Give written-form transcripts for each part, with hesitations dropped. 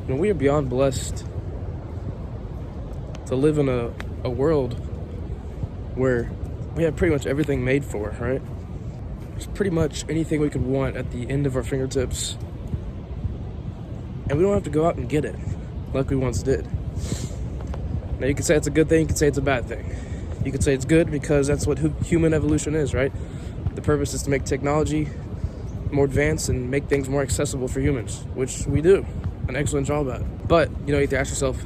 And we are beyond blessed to live in a world where we have pretty much everything made for, right? There's pretty much anything we could want at the end of our fingertips. And we don't have to go out and get it like we once did. Now, you could say it's a good thing, you could say it's a bad thing. You could say it's good because that's what human evolution is, right? The purpose is to make technology more advanced and make things more accessible for humans, which we do an excellent job at. But, you have to ask yourself,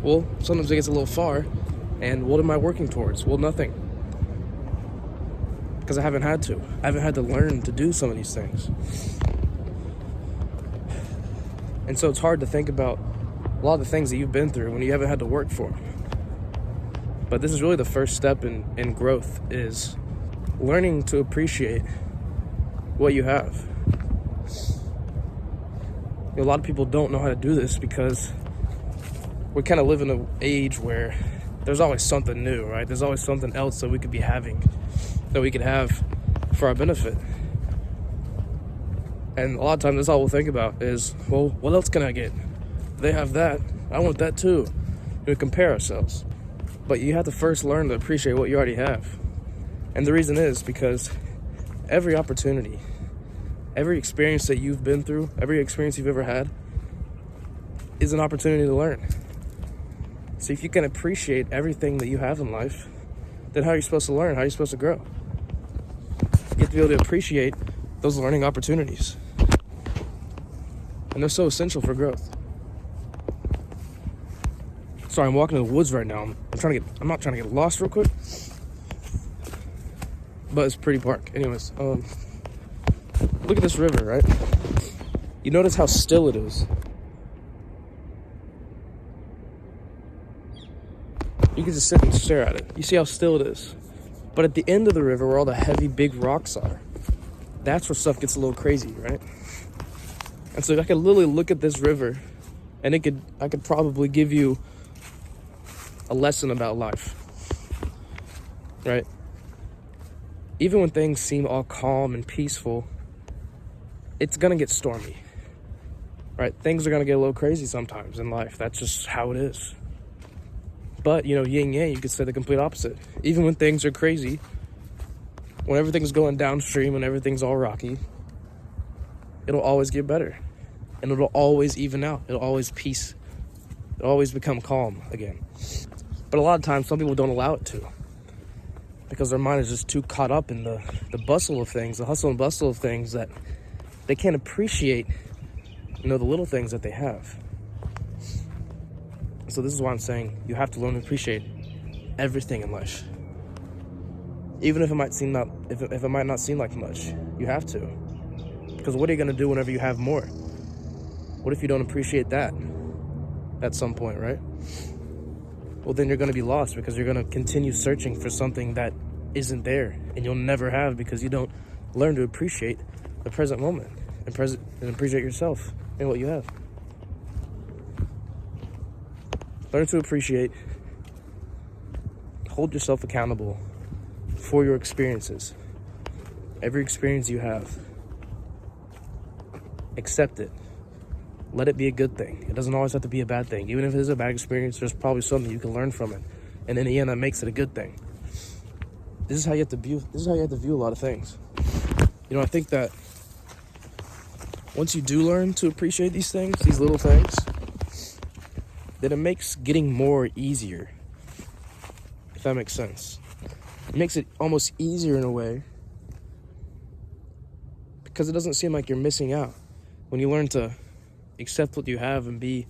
well, sometimes it gets a little far, and what am I working towards? Well, nothing. Because I haven't had to. I haven't had to learn to do some of these things. And so it's hard to think about a lot of the things that you've been through when you haven't had to work for them. But this is really the first step in growth, is learning to appreciate what you have. A lot of people don't know how to do this because we kind of live in an age where there's always something new, right? There's always something else that we could be having, that we could have for our benefit. And a lot of times that's all we'll think about is, well, what else can I get? They have that, I want that too. We compare ourselves. But you have to first learn to appreciate what you already have. And the reason is because every opportunity, every experience that you've been through, every experience you've ever had is an opportunity to learn. So if you can appreciate everything that you have in life, then how are you supposed to learn? How are you supposed to grow? You have to be able to appreciate those learning opportunities. And they're so essential for growth. Sorry, I'm walking in the woods right now. I'm not trying to get lost real quick. But it's a pretty park. Anyways, look at this river, right? You notice how still it is. You can just sit and stare at it. You see how still it is. But at the end of the river, where all the heavy, big rocks are, that's where stuff gets a little crazy, right? And so I could literally look at this river, and I could probably give you a lesson about life, right? Even when things seem all calm and peaceful, it's gonna get stormy, right? Things are gonna get a little crazy sometimes in life. That's just how it is. But, yin yang, you could say the complete opposite. Even when things are crazy, when everything's going downstream, when everything's all rocky, it'll always get better. And it'll always even out. It'll always peace. It'll always become calm again. But a lot of times, some people don't allow it to. Because their mind is just too caught up in the bustle of things, the hustle and bustle of things, that they can't appreciate, the little things that they have. So this is why I'm saying you have to learn to appreciate everything in life. Even if it might not seem like much, you have to. Because what are you going to do whenever you have more? What if you don't appreciate that at some point, right? Well, then you're going to be lost, because you're going to continue searching for something that isn't there, and you'll never have, because you don't learn to appreciate the present moment and appreciate yourself and what you have. Learn to appreciate. Hold yourself accountable for your experiences. Every experience you have, accept it. Let it be a good thing. It doesn't always have to be a bad thing. Even if it is a bad experience, there's probably something you can learn from it. And in the end, that makes it a good thing. This is how you have to view a lot of things. I think that once you do learn to appreciate these things, these little things, then it makes getting more easier. If that makes sense. It makes it almost easier in a way, because it doesn't seem like you're missing out when you learn to accept what you have and be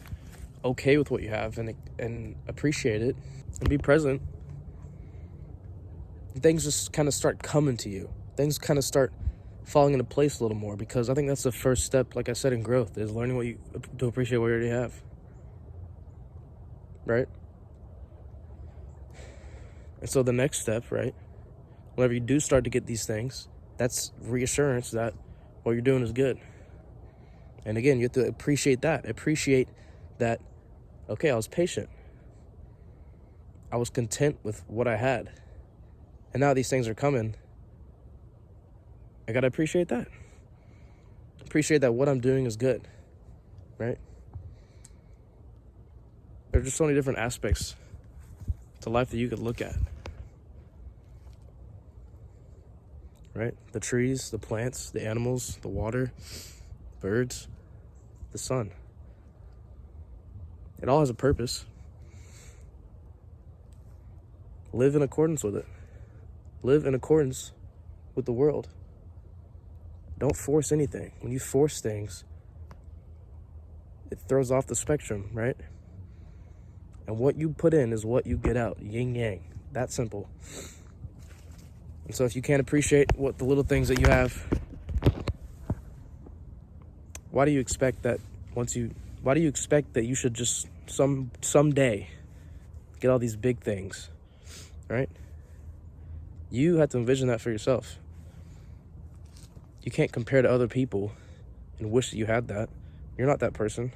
okay with what you have and appreciate it and be present. Things just kind of start coming to you. Things kind of start falling into place a little more, because I think that's the first step, like I said, in growth, is learning to appreciate what you already have. Right? And so the next step, right, whenever you do start to get these things, that's reassurance that what you're doing is good. And again, you have to appreciate that. Appreciate that, okay, I was patient. I was content with what I had. And now these things are coming. I gotta appreciate that. Appreciate that what I'm doing is good, right? There's just so many different aspects to life that you could look at. Right? The trees, the plants, the animals, the water, birds, the sun. It all has a purpose. Live in accordance with it. Live in accordance with the world. Don't force anything. When you force things, it throws off the spectrum, right? And what you put in is what you get out. Yin yang. That simple. And so if you can't appreciate what the little things that you have, why do you expect that you should just someday get all these big things, right? You have to envision that for yourself. You can't compare to other people and wish that you had that. You're not that person.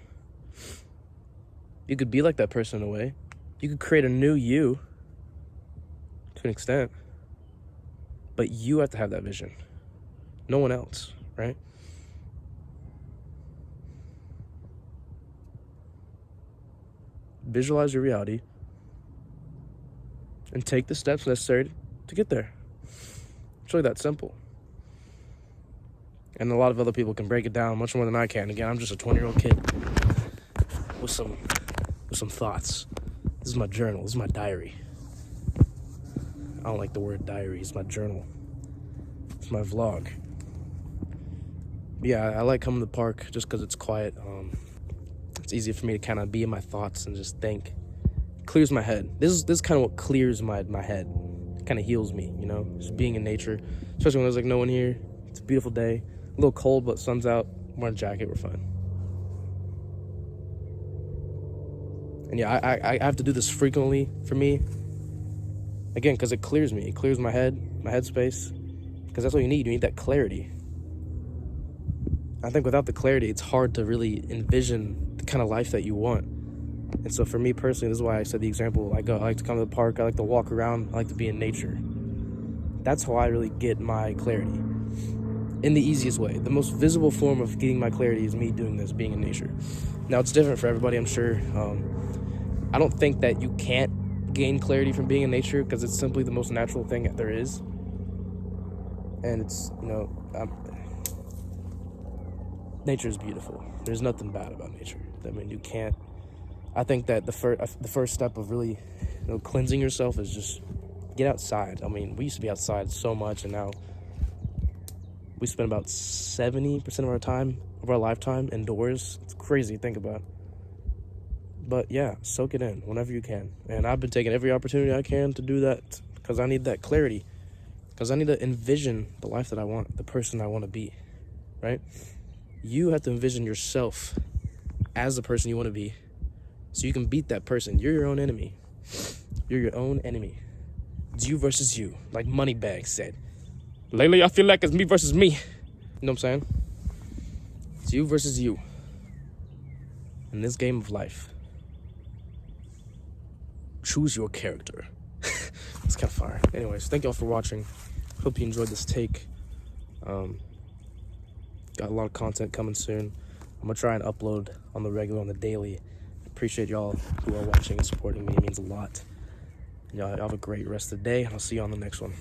You could be like that person in a way. You could create a new you to an extent. But you have to have that vision. No one else, right? Visualize your reality and take the steps necessary to get there. It's really that simple. And a lot of other people can break it down much more than I can. Again, I'm just a 20-year-old kid with some thoughts. This is my journal. This is my diary. I don't like the word diary. It's my journal. It's my vlog. Yeah, I like coming to the park just because it's quiet. It's easy for me to kind of be in my thoughts and just think. It clears my head. This is kind of what clears my head. It kind of heals me, you know, just being in nature. Especially when there's like no one here. It's a beautiful day. A little cold, but sun's out. I'm wearing a jacket. We're fine. And yeah, I have to do this frequently for me. Again, because it clears me. It clears my head, my headspace. Because that's what you need. You need that clarity. I think without the clarity, it's hard to really envision the kind of life that you want. And so for me personally, this is why I said the example. I like to come to the park. I like to walk around. I like to be in nature. That's how I really get my clarity. In the easiest way. The most visible form of getting my clarity is me doing this, being in nature. Now, it's different for everybody, I'm sure. I don't think that you can't gain clarity from being in nature because it's simply the most natural thing that there is. And it's, nature is beautiful. There's nothing bad about nature. I mean, you can't. I think that the first step of really, cleansing yourself is just get outside. I mean, we used to be outside so much, and now we spend about 70% of our lifetime indoors. It's crazy to think about. But yeah, soak it in whenever you can. And I've been taking every opportunity I can to do that because I need that clarity. Because I need to envision the life that I want, the person I want to be, right? You have to envision yourself as the person you want to be so you can beat that person. You're your own enemy. You're your own enemy. It's you versus you, like Moneybag said. Lately, I feel like it's me versus me. You know what I'm saying? It's you versus you in this game of life. Choose your character. It's kind of fire. Anyways, thank y'all for watching. Hope you enjoyed this take. Got a lot of content coming soon. I'm gonna try and upload on the daily. Appreciate y'all who are watching and supporting me. It means a lot. Y'all have a great rest of the day, and I'll see you on the next one.